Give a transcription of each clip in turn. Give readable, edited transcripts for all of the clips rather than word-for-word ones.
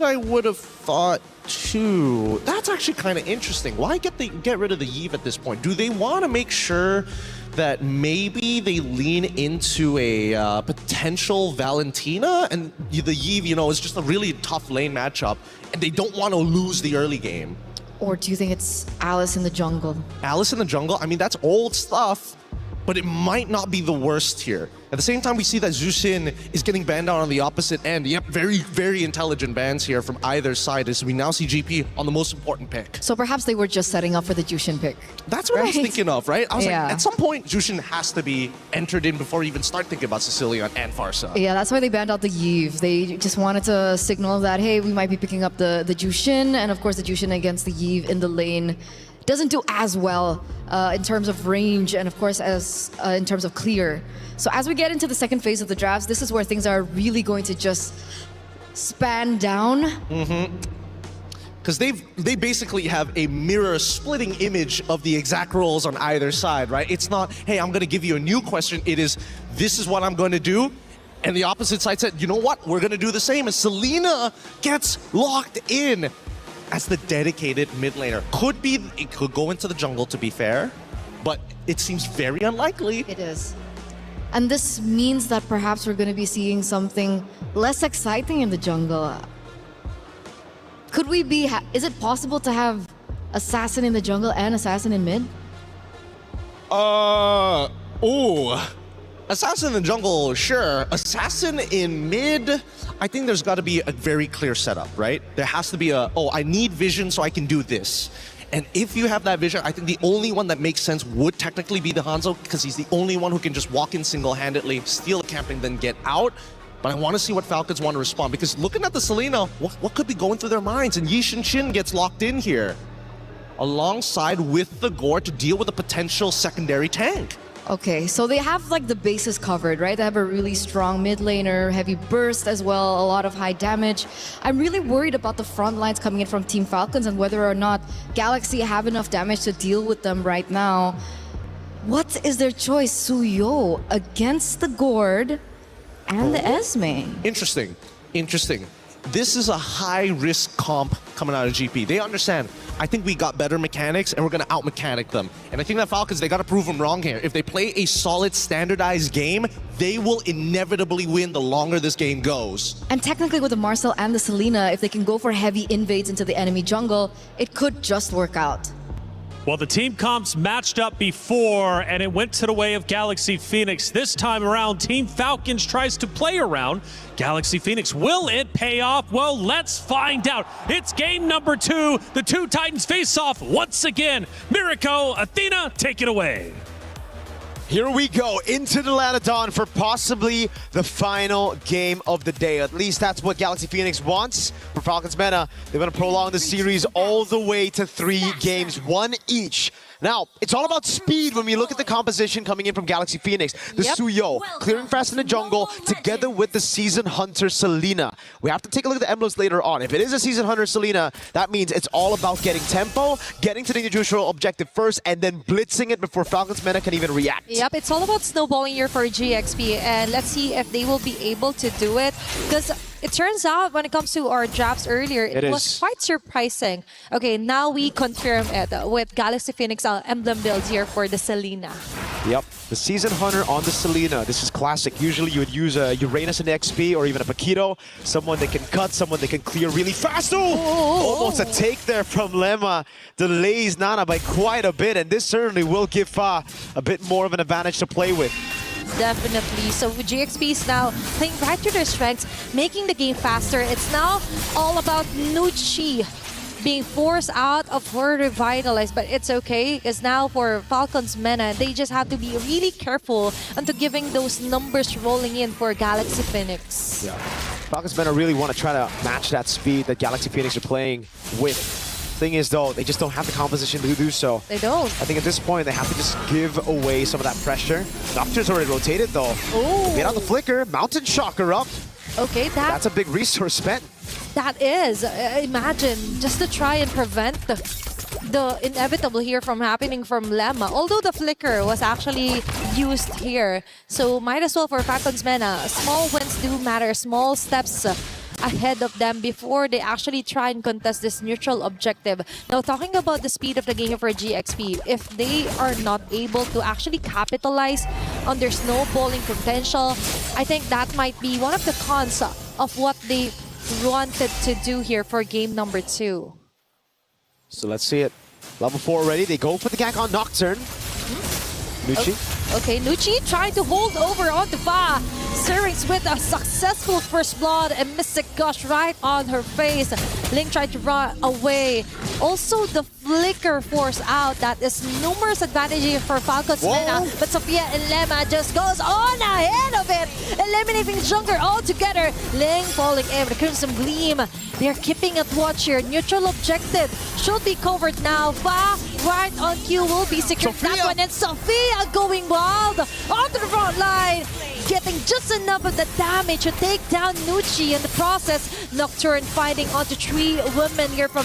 I would have thought too. That's actually kind of interesting. Why get rid of the Yve at this point? Do they want to make sure that maybe they lean into a potential Valentina, and the Yve, you know, is just a really tough lane matchup, and they don't want to lose the early game? Or do you think it's Alice in the jungle? Alice in the jungle? I mean, that's old stuff, but it might not be the worst here. At the same time, we see that Jushin is getting banned out on the opposite end. Yep, very, very intelligent bans here from either side as we now see GP on the most important pick. So perhaps they were just setting up for the Jushin pick. That's what I was thinking of, right? I was like, Yeah. at some point, Jushin has to be entered in before you even start thinking about Sicilian and Farsa. Yeah, that's why they banned out the Yve. They just wanted to signal that, hey, we might be picking up the Jushin, and of course the Jushin against the Yve in the lane doesn't do as well in terms of range and of course as in terms of clear. So as we get into the second phase of the drafts, this is where things are really going to just span down. Because they basically have a mirror splitting image of the exact roles on either side, right? It's not, hey, I'm going to give you a new question. It is, this is what I'm going to do. And the opposite side said, you know what? We're going to do the same. And Selena gets locked in as the dedicated mid laner. It could go into the jungle, to be fair, but it seems very unlikely. It is. And this means that perhaps we're going to be seeing something less exciting in the jungle. Could we be, is it possible to have Assassin in the jungle and Assassin in mid? Assassin in the jungle, sure. Assassin in mid, I think there's got to be a very clear setup, right? There has to be I need vision so I can do this. And if you have that vision, I think the only one that makes sense would technically be the Hanzo, because he's the only one who can just walk in single-handedly, steal a camp, and then get out. But I want to see what Falcons want to respond, because looking at the Selena, what could be going through their minds? And Yi Shin gets locked in here, alongside with the Gore to deal with a potential secondary tank. Okay, so they have like the bases covered, right? They have a really strong mid laner, heavy burst as well, a lot of high damage. I'm really worried about the front lines coming in from Team Falcons and whether or not Galaxy have enough damage to deal with them right now. What is their choice? Suyo against the Gord and the Esme. Interesting. This is a high-risk comp coming out of GP. They understand, I think we got better mechanics and we're going to out-mechanic them. And I think that Falcons, they got to prove them wrong here. If they play a solid, standardized game, they will inevitably win the longer this game goes. And technically with the Marcel and the Selena, if they can go for heavy invades into the enemy jungle, it could just work out. Well, the team comps matched up before, and it went to the way of Galaxy Phoenix. This time around, Team Falcons tries to play around Galaxy Phoenix. Will it pay off? Well, let's find out. It's game number 2. The two Titans face off once again. Miriko, Athena, take it away. Here we go, into the Ladder Dawn for possibly the final game of the day. At least that's what Galaxy Phoenix wants. For Falcons Meta, they're going to prolong the series all the way to 3 games, 1 each. Now, it's all about speed when we look at the composition coming in from Galaxy Phoenix. The Suyo, clearing fast in the jungle, together with the Season Hunter Selena. We have to take a look at the emblems later on. If it is a Season Hunter Selena, that means it's all about getting tempo, getting to the individual objective first, and then blitzing it before Falcons Meta can even react. Yep, it's all about snowballing here for GXP, and let's see if they will be able to do it. Because it turns out when it comes to our drafts earlier, it was quite surprising. Okay, now we confirm it with Galaxy Phoenix emblem builds here for the Selena. Yep, the Season Hunter on the Selena. This is classic. Usually you would use a Uranus in XP or even a Paquito. Someone that can cut, someone that can clear really fast. Almost a take there from Lemma. Delays Nana by quite a bit, and this certainly will give Fa a bit more of an advantage to play with. Definitely. So GXP is now playing right to their strengths, making the game faster. It's now all about Nucci being forced out of her Revitalize, but it's okay because now for Falcons Meta, they just have to be really careful into giving those numbers rolling in for Galaxy Phoenix. Yeah. Falcons Meta really want to try to match that speed that Galaxy Phoenix are playing with. Thing is though, they just don't have the composition to do so. They don't. I think at this point they have to just give away some of that pressure. Nocturne's already rotated though. Get out the flicker, Mountain Shocker up. Okay, that's a big resource spent. That is. Imagine, just to try and prevent the inevitable here from happening from Lemma. Although the flicker was actually used here. So might as well for Falcons Meta. Small wins do matter, small steps ahead of them before they actually try and contest this neutral objective. Now, talking about the speed of the game for GXP, if they are not able to actually capitalize on their snowballing potential, I think that might be one of the cons of what they wanted to do here for game number 2. So let's see it. Level 4 already. They go for the gank on Nocturne. Nucci. Okay, Nucci trying to hold over on the Fa. Syrinx with a successful first blood and Mystic Gush right on her face. Ling tried to run away. Also, the flicker force out. That is numerous advantages for Falcon's Mena. But Sophia and Lemma just goes on ahead of it, eliminating Jungler altogether. Ling falling in with Crimson Gleam. They're keeping it watch here. Neutral objective should be covered now. Fa right on cue will be secured. That one, and Sophia going wild onto the front line, getting just enough of the damage to take down Nucci in the process. Nocturne fighting onto 3 women here from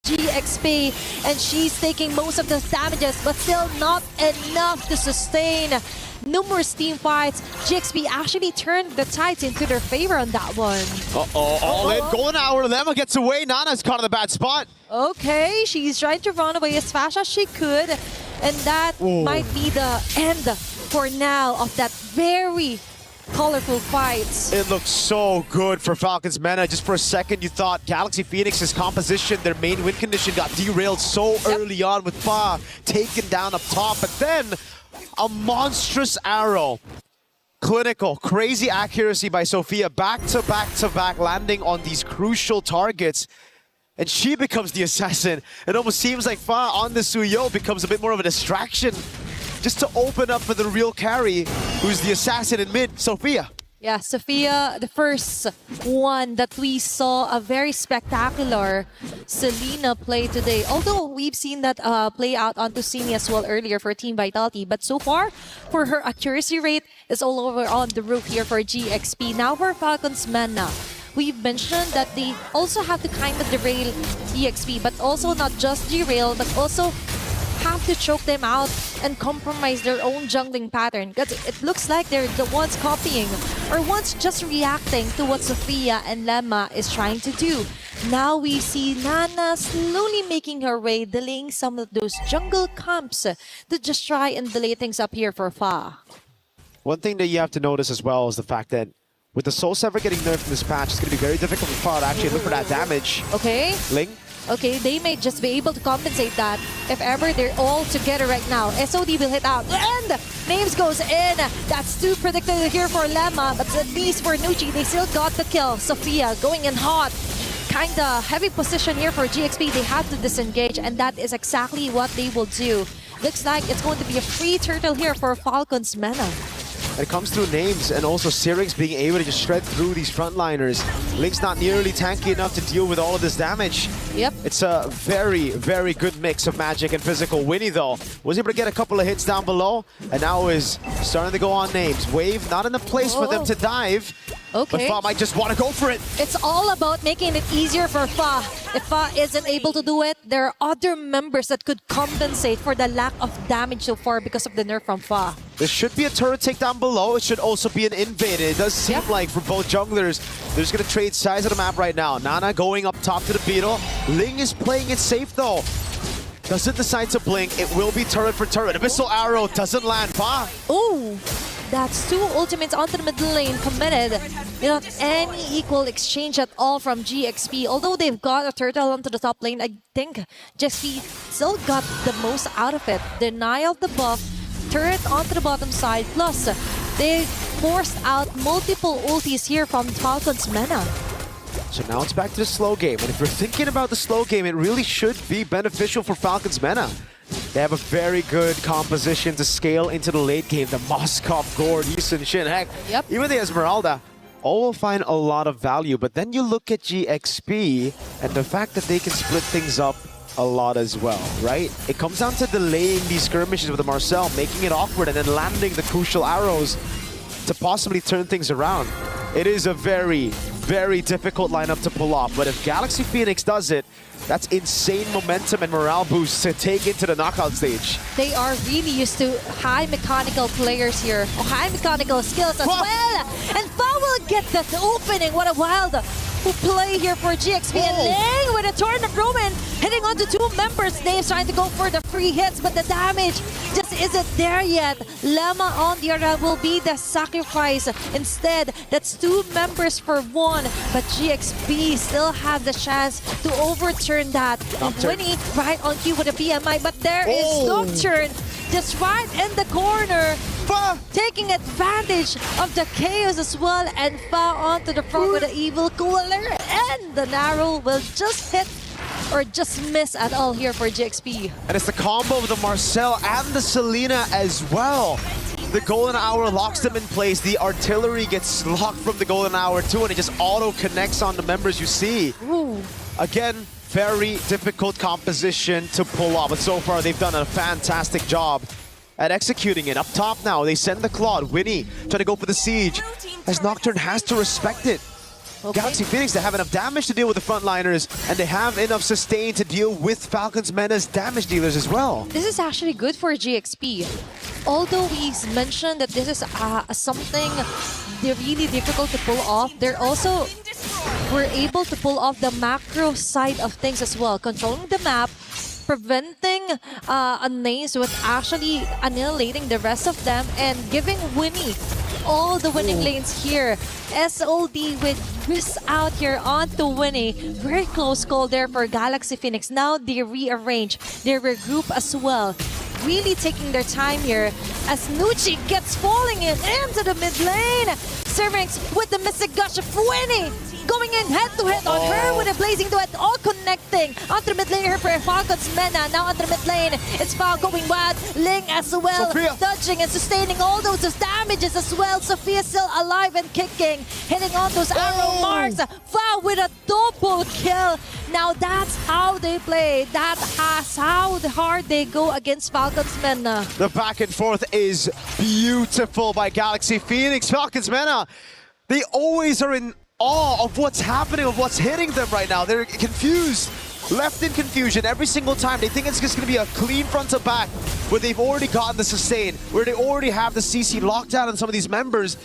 GXP, and she's taking most of the damages, but still not enough to sustain. Numerous team fights. GXP actually turned the tides into their favor on that one. All in. Golden Hour. Lemma gets away. Nana's caught in the bad spot. Okay, she's trying to run away as fast as she could, and that might be the end for now of that very colorful fights. It looks so good for Falcons Mena. Just for a second, you thought Galaxy Phoenix's composition, their main win condition, got derailed so early on with Fa taken down up top. But then, a monstrous arrow. Clinical, crazy accuracy by Sophia. Back to back to back, landing on these crucial targets. And she becomes the assassin. It almost seems like Fa on the Suyo becomes a bit more of a distraction, just to open up for the real carry, who's the assassin in mid, Sophia. Yeah, Sophia, the first one that we saw a very spectacular Selena play today. Although we've seen that play out onto Sini as well earlier for Team Vitality. But so far, for her accuracy rate, is all over on the roof here for GXP. Now for Falcons Mena. We've mentioned that they also have to kind of derail GXP, but also not just derail, but also have to choke them out and compromise their own jungling pattern, because it looks like they're the ones copying or ones just reacting to what Sophia and Lemma is trying to do. Now we see Nana slowly making her way, delaying some of those jungle camps to just try and delay things up here for Fa. One thing that you have to notice as well is the fact that with the Soul Sever getting nerfed in this patch, it's going to be very difficult for Fa to actually look for that damage. Okay. Ling. Okay, they may just be able to compensate that if ever they're all together right now. SOD will hit out, and Names goes in. That's too predictable here for Lemma, but at least for Nucci, they still got the kill. Sophia going in hot. Kinda heavy position here for GXP. They have to disengage, and that is exactly what they will do. Looks like it's going to be a free turtle here for Falcons Mena. It comes through Names and also Syrinx being able to just shred through these frontliners. Link's not nearly tanky enough to deal with all of this damage. Yep. It's a very, very good mix of magic and physical. Winnie, though, was able to get a couple of hits down below, and now is starting to go on Names. Wave not in the place for them to dive, but Fa might just want to go for it. It's all about making it easier for Fa. If Fa isn't able to do it, there are other members that could compensate for the lack of damage so far because of the nerf from Fa. There should be a turret takedown below. It should also be an invade. It does seem like for both junglers, they're just going to trade sides of the map right now. Nana going up top to the Beetle. Ling is playing it safe though. Doesn't decide to blink. It will be turret for turret. Abyssal Arrow doesn't land. Fa. Oh, that's two ultimates onto the middle lane committed. Not any equal exchange at all from GXP. Although they've got a turtle onto the top lane, I think GXP still got the most out of it. Denial of the buff. Turret onto the bottom side, plus they forced out multiple ultis here from Falcons Mena. So now it's back to the slow game, and if you're thinking about the slow game, it really should be beneficial for Falcons Mena. They have a very good composition to scale into the late game. The Moskov, Gord, Yisun, Shin, heck, even the Esmeralda, all will find a lot of value. But then you look at GXP, and the fact that they can split things up a lot as well, right? It comes down to delaying these skirmishes with the Marcel, making it awkward, and then landing the crucial arrows to possibly turn things around. It is a very, very difficult lineup to pull off, but if Galaxy Phoenix does it, That's insane momentum and morale boost to take into the knockout stage. They are really used to high mechanical players here, or high mechanical skills as well. And Fa will get the opening. What a wild play here for GXP. And Ling with a turn of Roman hitting onto two members' names, trying to go for the free hits, but the damage just isn't there yet. Lemma on the other hand will be the sacrifice. Instead, that's two members for one, but GXP still have the chance to overturn that. Winnie right on cue with a PMI, but there is Nocturne just right in the corner, taking advantage of the chaos as well, and Fa onto the front with the evil cooler, and the narrow will just hit or just miss at all here for GXP. And it's the combo of the Marcel and the Selena as well. The Golden Hour locks them in place. The artillery gets locked from the Golden Hour too, and it just auto-connects on the members you see. Again, very difficult composition to pull off, but so far they've done a fantastic job at executing it. Up top now, they send the Claude. Winnie trying to go for the siege, as Nocturne has to respect it. Galaxy Phoenix, they have enough damage to deal with the frontliners, and they have enough sustain to deal with Falcons Mena's damage dealers as well. This is actually good for GXP. Although we mentioned that this is something they're really difficult to pull off, they're also were able to pull off the macro side of things as well, controlling the map, preventing names with actually annihilating the rest of them, and giving Winnie all the winning lanes here. SOD would miss out here onto Winnie. Very close call there for Galaxy Phoenix. Now they rearrange, they regroup as well. Really taking their time here as Nucci gets falling into the mid lane. Syrinx with the Mystic Gush of Winnie going in head-to-head on her with a blazing duet, all connecting onto the mid lane here for Falcons Mena. Now onto the mid lane, it's Fa going wild, Ling as well, Sophia dodging and sustaining all those damages as well. Sophia still alive and kicking, hitting on those arrow marks. Fa with a double kill. Now that's how they play. That's how hard they go against Falcons Mena. The back and forth is beautiful by Galaxy Phoenix. Falcons Mena, they always are in awe of what's happening, of what's hitting them right now. They're confused, left in confusion every single time. They think it's just going to be a clean front to back, where they've already gotten the sustain, where they already have the CC locked down on some of these members.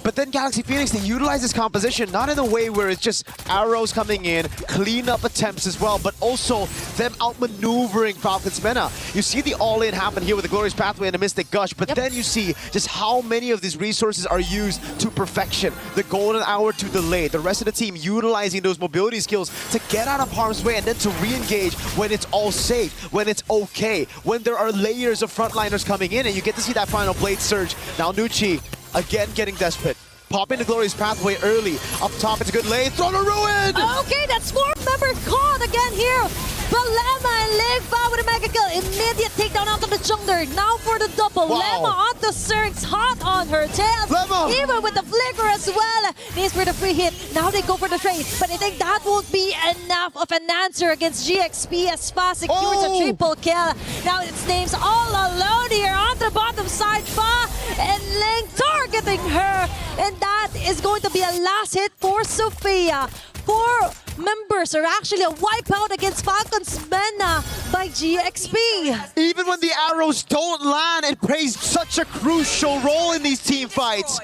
But then Galaxy Phoenix, they utilize this composition, not in a way where it's just arrows coming in, clean-up attempts as well, but also them outmaneuvering Falcons Mena. You see the all-in happen here with the Glorious Pathway and the Mystic Gush, but then you see just how many of these resources are used to perfection. The Golden Hour to delay, the rest of the team utilizing those mobility skills to get out of harm's way and then to re-engage when it's all safe, when it's okay, when there are layers of frontliners coming in, and you get to see that final Blade Surge. Now Nucci, again getting desperate. Pop into Glorious Pathway early. Up top, it's a good lane. Throw to Ruin! Okay, that's four member caught again here. But Lemma and Ling Fa with a mega kill. Immediate takedown onto the jungler. Now for the double. Lemma onto Syrinx, hot on her tail. Lemma! Even with the flicker as well. Needs for the free hit. Now they go for the trade. But I think that won't be enough of an answer against GXP as Fa secures a triple kill. Now it's names all alone here on the bottom side. Fa and Ling targeting her. And that is going to be a last hit for Sophia. 4 members are actually a wipeout against Falcons Mena by GXP. Even when the arrows don't land, it plays such a crucial role in these team fights.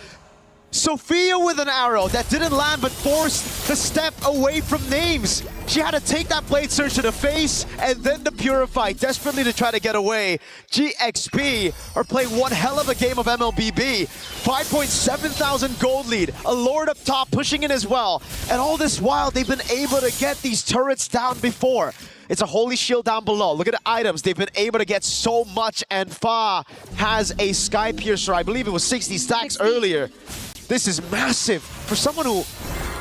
Sophia with an arrow that didn't land but forced the step away from names. She had to take that Blade Surge to the face and then the Purify, desperately to try to get away. GXP are playing one hell of a game of MLBB. 5.7 thousand gold lead, a Lord up top pushing in as well. And all this while, they've been able to get these turrets down before. It's a Holy Shield down below. Look at the items. They've been able to get so much, and Fa has a Sky Piercer. I believe it was 60 stacks earlier. This is massive for someone who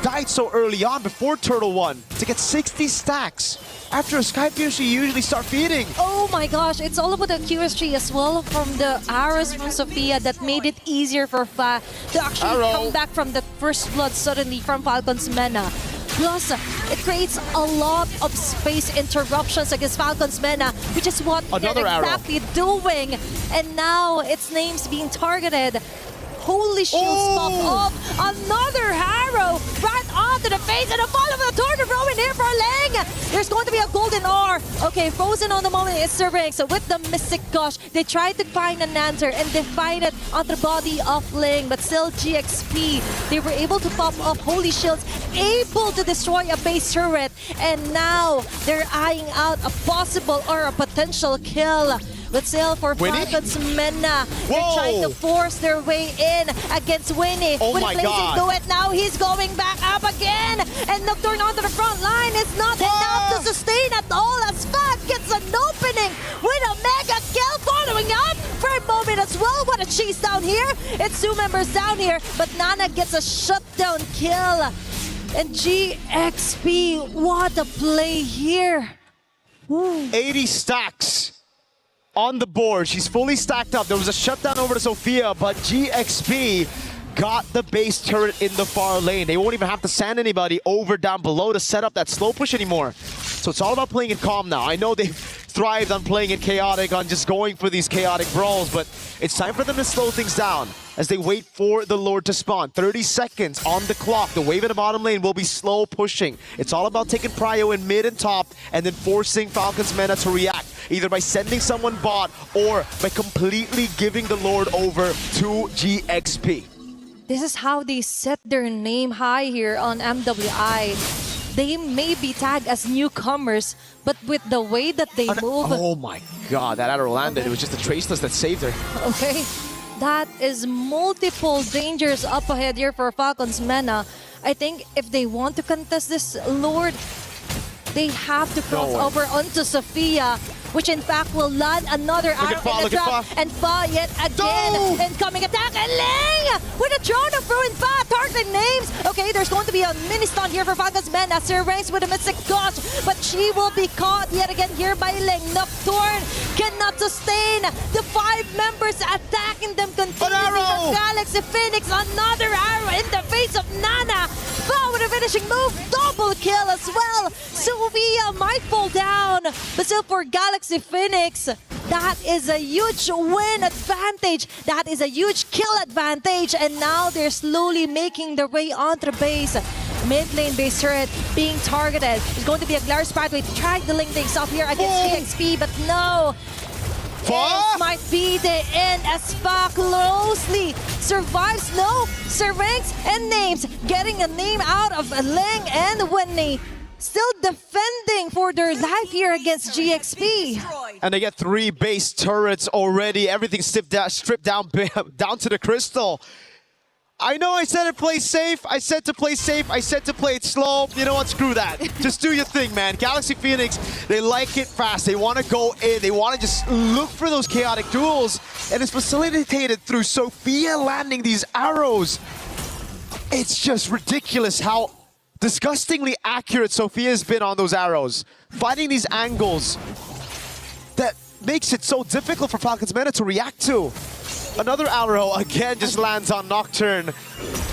died so early on before Turtle 1 to get 60 stacks. After a Sky Piercer, you usually start feeding. Oh my gosh, it's all about the QSG as well from the arrows from Sophia that made it easier for Fa to actually come back from the first blood suddenly from Falcons Mena. Plus, it creates a lot of space interruptions against Falcons Mena, which is what they're exactly doing. And now its name's being targeted. holy shields pop off. Another arrow right onto the face and a follow of the tornado throw in here for Ling. There's going to be a golden R. Okay, frozen on the moment is serving. So with the Mystic Gush, they tried to find an answer and they find it on the body of Ling, but still GXP, they were able to pop off holy shields, able to destroy a base turret, and now they're eyeing out a possible or a potential kill. But still, for Falcons Mena, they're trying to force their way in against Winnie. Oh With my placing God. to it now, he's going back up again. And Nocturne onto the front line is not enough to sustain at all as Fat gets an opening with a mega kill following up for a moment as well. What a chase down here. It's 2 members down here, but Nana gets a shutdown kill. And GXP, what a play here. Woo. 80 stacks on the board. She's fully stacked up. There was a shutdown over to Sophia, but GXP got the base turret in the far lane. They won't even have to send anybody over down below to set up that slow push anymore. So it's all about playing it calm now. I know they've thrived on playing it chaotic, on just going for these chaotic brawls, but it's time for them to slow things down as they wait for the Lord to spawn. 30 seconds on the clock. The wave in the bottom lane will be slow pushing. It's all about taking prio in mid and top and then forcing Falcons Mena to react, either by sending someone bot or by completely giving the Lord over to GXP. This is how they set their name high here on MWI. They may be tagged as newcomers, but with the way that they move... Oh my God, that arrow landed. It was just the Traceless that saved her. Okay, that is multiple dangers up ahead here for Falcons Mena. I think if they want to contest this Lord, they have to cross over onto Sophia, which in fact will land another arrow in the trap and Fa yet again. Incoming attack and Ling with a drone of ruin Fa targeting names. Okay, there's going to be a mini stun here for Falcons Mena. Sir ranks with a Mystic Gush, but she will be caught yet again here by Ling. Nocturne cannot sustain the 5 members attacking them continuously. But Galaxy Phoenix, another arrow in the face of Nana. Fa with a finishing move, double kill as well. Sophia might fall down, but still for Galaxy Phoenix, that is a huge win advantage. That is a huge kill advantage. And now they're slowly making their way onto the base. Mid lane base turret being targeted. It's going to be a Glarus pathway to try to link things up here against GXP, but no. This might be the end as Fa closely survives. No, Sir ranks and names, getting a name out of Ling and Winnie. Still defending for their life here against GXP. And they get 3 base turrets already. Everything stripped down to the crystal. I know I said to play safe. I said to play safe. I said to play it slow. You know what? Screw that. Just do your thing, man. Galaxy Phoenix, they like it fast. They want to go in. They want to just look for those chaotic duels. And it's facilitated through Sophia landing these arrows. It's just ridiculous how disgustingly accurate Sophia's been on those arrows. Finding these angles that makes it so difficult for Falcons Mena to react to. Another arrow again just lands on Nocturne.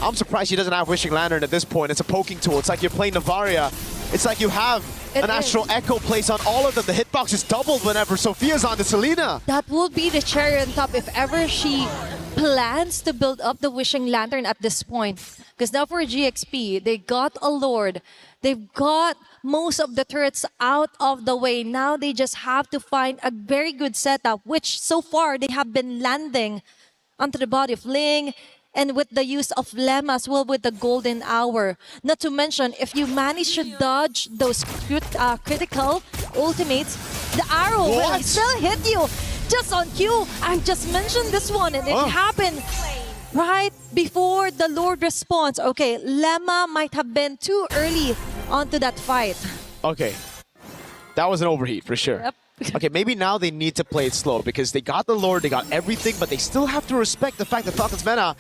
I'm surprised she doesn't have Wishing Lantern at this point. It's a poking tool. It's like you're playing Navaria. It's like you have an Astral Echo place on all of them. The hitbox is doubled whenever Sophia's on the Selena. That will be the cherry on top if ever she plans to build up the Wishing Lantern at this point. Because now for GXP, they got a Lord. They've got most of the turrets out of the way. Now they just have to find a very good setup, which so far they have been landing onto the body of Ling, and with the use of Lemma as well with the golden hour. Not to mention, if you manage to dodge those critical ultimates, the arrow will still hit you just on cue. I just mentioned this one, and it happened right before the Lord responds. Okay, Lemma might have been too early onto that fight. Okay, that was an overheat for sure. Yep. Okay, maybe now they need to play it slow because they got the Lord, they got everything, but they still have to respect the fact that Falcons Mena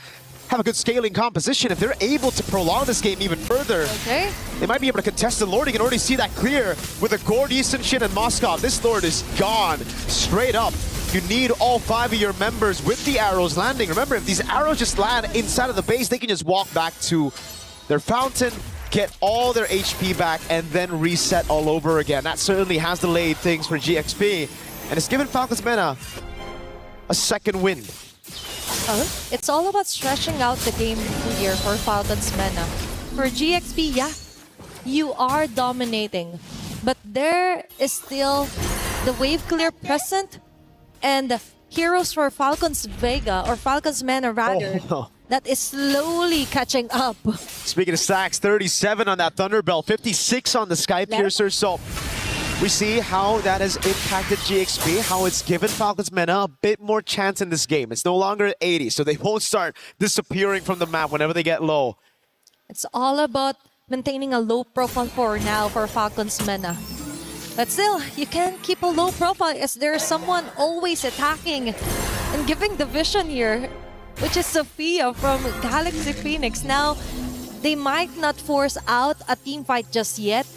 have a good scaling composition. If they're able to prolong this game even further, they might be able to contest the Lord. You can already see that clear with the Gord, Easton, Shin, and Moskov. This Lord is gone straight up. You need all 5 of your members with the arrows landing. Remember, if these arrows just land inside of the base, they can just walk back to their fountain, get all their HP back, and then reset all over again. That certainly has delayed things for GXP, and it's given Falcons Mena a second win. It's all about stretching out the game here for Falcons Mena. For GXP, yeah, you are dominating, but there is still the wave clear present and heroes for Falcons Vega, or Falcons Mena rather, that is slowly catching up. Speaking of stacks, 37 on that Thunderbell, 56 on the Sky Piercer. So we see how that has impacted GXP, how it's given Falcons Mena a bit more chance in this game. It's no longer at 80, so they won't start disappearing from the map whenever they get low. It's all about maintaining a low profile for now for Falcons Mena. But still, you can't keep a low profile as there's someone always attacking and giving the vision here, which is Sophia from Galaxy Phoenix. Now, they might not force out a team fight just yet.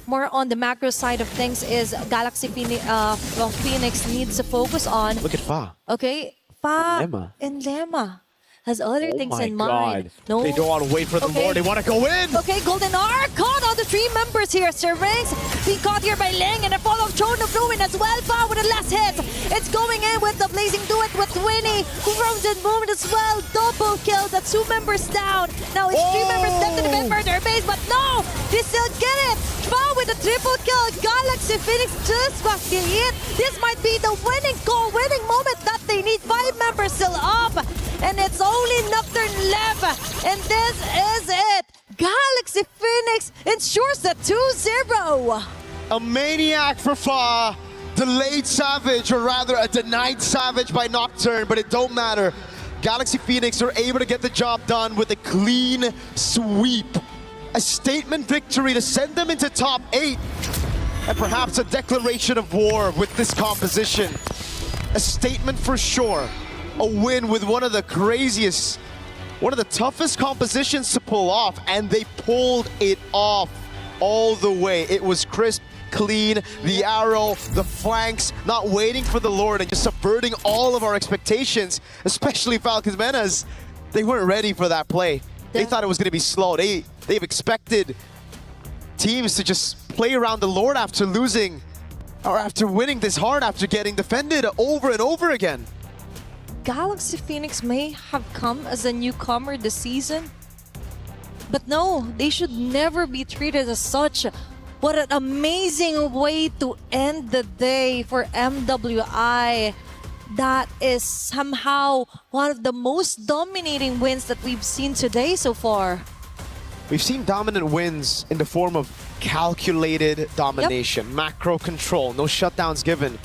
More on the macro side of things is Galaxy Phoenix needs to focus on. Look at Fa. Okay, Fa Lemma. and Lemma has other things in mind. No. They don't want to wait for the more. They want to go in. Okay, Golden R caught all the three members here. Syrinx being caught here by Ling and a follow Throne of Ruin as well. Fa with the last hit. It's going in with the Blazing Duet with Winnie, who roams in movement as well. Double kill. That's 2 members down. Now it's 3 members left to defend murder base, but no! They still get it. Fa with a triple kill. Galaxy Phoenix just got the hit. This might be the winning goal, winning moment that they need. 5 members still up. And it's only Nocturne left. And this is it. Galaxy Phoenix ensures the 2-0. A maniac for Fa. Delayed Savage, or rather a denied Savage by Nocturne, but it don't matter. Galaxy Phoenix are able to get the job done with a clean sweep. A statement victory to send them into top 8. And perhaps a declaration of war with this composition. A statement for sure. A win with one of the craziest, one of the toughest compositions to pull off, and they pulled it off all the way. It was crisp, clean, the arrow, the flanks, not waiting for the Lord and just subverting all of our expectations, especially Falcons Mena's. They weren't ready for that play. They thought it was going to be slow. They've expected teams to just play around the Lord after losing, or after winning this hard, after getting defended over and over again. Galaxy Phoenix may have come as a newcomer this season, but no, they should never be treated as such. What an amazing way to end the day for MWI. That is somehow one of the most dominating wins that we've seen today so far. We've seen dominant wins in the form of calculated domination, macro control, no shutdowns given.